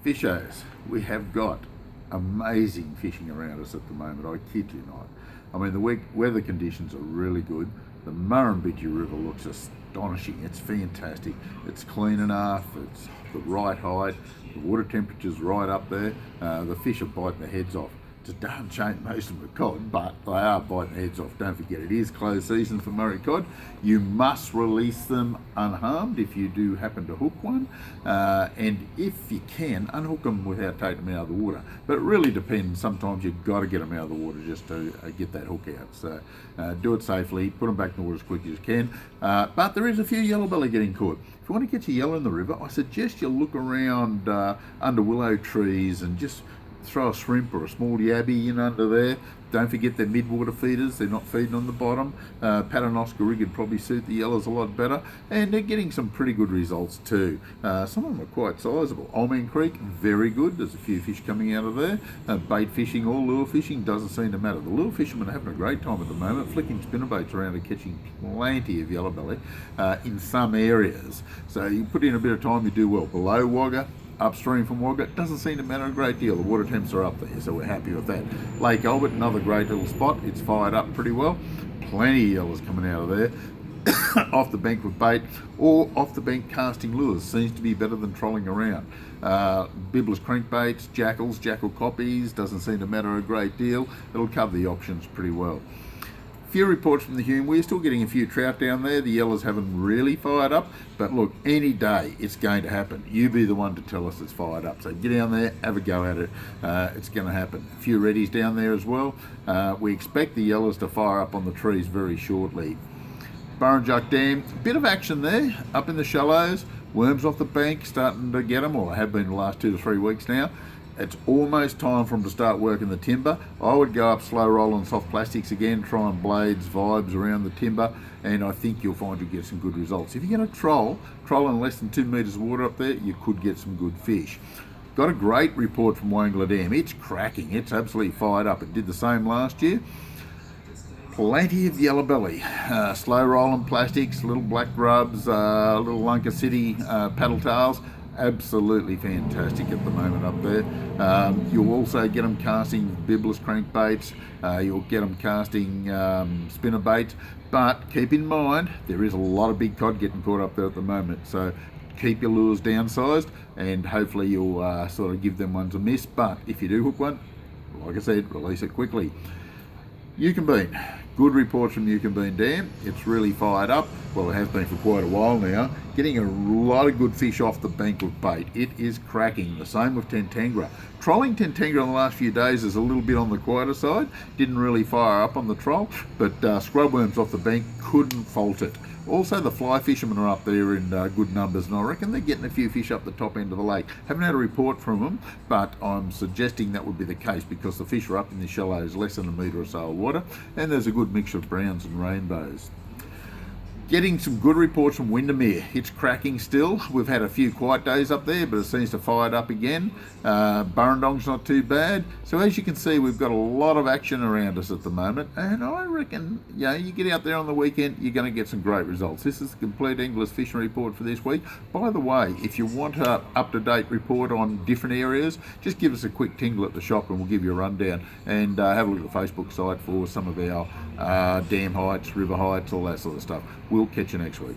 Fishers, we have got amazing fishing around us at the moment, I kid you not. I mean, the weather conditions are really good. The Murrumbidgee River looks astonishing. It's fantastic. It's clean enough, it's the right height, the water temperature's right up there. The fish are biting their heads off. It's a darn shame most of them are cod, but they are biting their heads off. Don't forget, it is closed season for Murray cod. You must release them unharmed if you do happen to hook one, and if you can, unhook them without taking them out of the water. But it really depends. Sometimes you've got to get them out of the water just to get that hook out. So do it safely, put them back in the water as quick as you can. But there is a few yellowbelly getting caught. If you want to catch a yellow in the river, I suggest you look around under willow trees and just throw a shrimp or a small yabby in under there. Don't forget they're mid-water feeders, they're not feeding on the bottom. Paternoster rig would probably suit the yellows a lot better, and they're getting some pretty good results too. Some of them are quite sizable. Olming Creek, very good, there's a few fish coming out of there. Bait fishing or lure fishing, doesn't seem to matter. The lure fishermen are having a great time at the moment, flicking spinnerbaits around and catching plenty of yellowbelly in some areas. So you put in a bit of time, you do well. Below Wagga, upstream from Wagga, it doesn't seem to matter a great deal. The water temps are up there, so we're happy with that. Lake Albert, another great little spot. It's fired up pretty well. Plenty of yellows coming out of there. Off the bank with bait or off the bank casting lures seems to be better than trolling around. Bibblers crankbaits, jackals, jackal coppies, doesn't seem to matter a great deal. It'll cover the options pretty well. Few reports from the Hume. We're still getting a few trout down there. The yellows haven't really fired up, but look, any day it's going to happen. You be the one to tell us it's fired up. So get down there, have a go at it. It's going to happen. A few reddies down there as well. We expect the yellows to fire up on the trees very shortly. Burrinjuck Dam, bit of action there up in the shallows. Worms off the bank, starting to get them, or have been the last 2 to 3 weeks now. It's almost time for them to start working the timber. I would go up slow roll on soft plastics again, try and blades, vibes around the timber, and I think you'll find you'll get some good results. If you're going to troll in less than 2 metres of water up there, you could get some good fish. Got a great report from Wagga Dam. It's cracking. It's absolutely fired up. It did the same last year. Plenty of yellowbelly, slow rolling plastics, little black grubs, little Lunker City paddle tails. Absolutely fantastic at the moment up there. You'll also get them casting bibblers crankbaits, you'll get them casting spinner baits, but keep in mind there is a lot of big cod getting caught up there at the moment, so keep your lures downsized and hopefully you'll sort of give them ones a miss. But if you do hook one, like I said, release it quickly. Eucumbene, good reports from Eucumbene Dam. It's really fired up. Well, it has been for quite a while now. Getting a lot of good fish off the bank with bait. It is cracking. The same with Tentangra. Trolling Tentangra in the last few days is a little bit on the quieter side. Didn't really fire up on the troll, but scrubworms off the bank couldn't fault it. Also, the fly fishermen are up there in good numbers, and I reckon they're getting a few fish up the top end of the lake. Haven't had a report from them, but I'm suggesting that would be the case because the fish are up in the shallows, less than a metre or so of water, and there's a good mixture of browns and rainbows. Getting some good reports from Windermere. It's cracking still. We've had a few quiet days up there, but it seems to fire up again. Burrendong's not too bad. So as you can see, we've got a lot of action around us at the moment, and I reckon, you get out there on the weekend, you're going to get some great results. This is the Complete English Fishing Report for this week. By the way, if you want an up-to-date report on different areas, just give us a quick tingle at the shop and we'll give you a rundown, and have a look at the Facebook site for some of our dam heights, river heights, all that sort of stuff. We'll catch you next week.